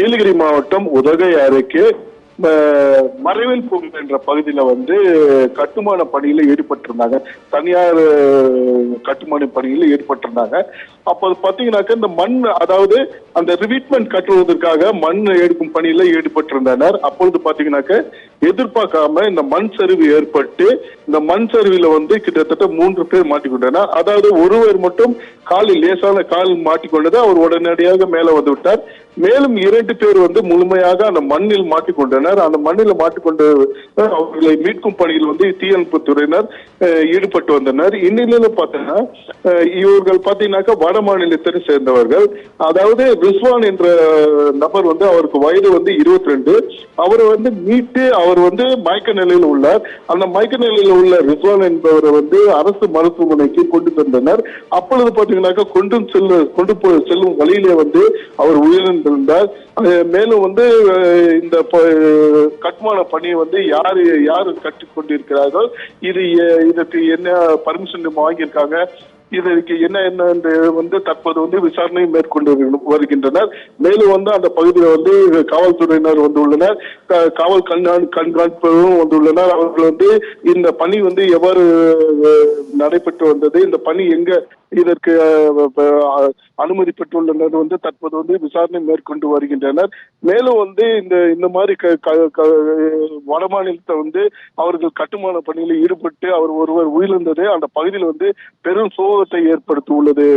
நீலகிரி மாவட்டம் உதகை அருகே மறைவில் பூங்கா என்ற பகுதியில கட்டுமான பணியில ஈடுபட்டிருந்தாங்க. தனியார் கட்டுமான பணியில ஈடுபட்டிருந்தாங்க. அப்போது பாத்தீங்கன்னாக்க இந்த மண், அதாவது அந்த ரிவீட்மெண்ட் கட்டுவதற்காக மண் எடுக்கும் பணியில ஈடுபட்டிருந்தனர். அப்பொழுது பாத்தீங்கன்னாக்க எதிர்பார்க்காம இந்த மண் சரிவு ஏற்பட்டு இந்த மண் சரிவில் கிட்டத்தட்ட 3 பேர் மாட்டிக்கொண்டனர். அதாவது ஒருவர் மட்டும் காலில் லேசான கால் மாட்டிக்கொண்டது. அவர் உடனடியாக மேல வந்து விட்டார். மேலும் 2 பேர் முழுமையாக அந்த மண்ணில் மாட்டிக்கொண்டனர். அந்த மண்ணில் மாட்டிக்கொண்டு அவர்களை மீட்கும் பணியில் தீயணைப்பு துறையினர் ஈடுபட்டு வந்தனர். இந்நிலையில பாத்தீங்கன்னா இவர்கள் பாத்தீங்கன்னாக்கா வட மாநிலத்தை சேர்ந்தவர்கள். அதாவது ரிஸ்வான் என்ற நபர் அவருக்கு வயது 22. அவரை மீட்டு அவர் மயக்க நிலையில் உள்ளார். அந்த மயக்க நிலையில் உள்ள ரிஸ்வான் என்பவரை அரசு மருத்துவமனைக்கு கொண்டு வந்தனர். அப்பொழுது பாத்தீங்கன்னாக்கா கொண்டு செல்லும் வழியிலே அவர் உயிரிழந்திருந்தார். மேலும் இந்த கட்டுமான பணியை யாரு கட்டிக் கொண்டிருக்கிறார்கள், இதற்கு என்ன பர்மிஷன் வாங்கியிருக்காங்க, இதற்கு என்ன என்று தற்போது விசாரணை மேற்கொண்டு வருகின்றனர். மேலும் அந்த பகுதியில் காவல்துறையினர் உள்ளனர், காவல் கண்காணிப்பவரும் வந்துள்ளனர். அவர்கள் இந்த பணி எவ்வாறு நடைபெற்று வந்தது, இந்த பணி எங்க இதற்கு அனுமதி பெற்றுள்ளனர் தற்போது விசாரணை மேற்கொண்டு வருகின்றனர். மேலும் இந்த மாதிரி வட மாநிலத்தை அவர்கள் கட்டுமான பணியில் ஈடுபட்டு அவர் ஒருவர் உயிரிழந்தது அந்த பகுதியில் பெரும் சோகத்தை ஏற்படுத்தி உள்ளது.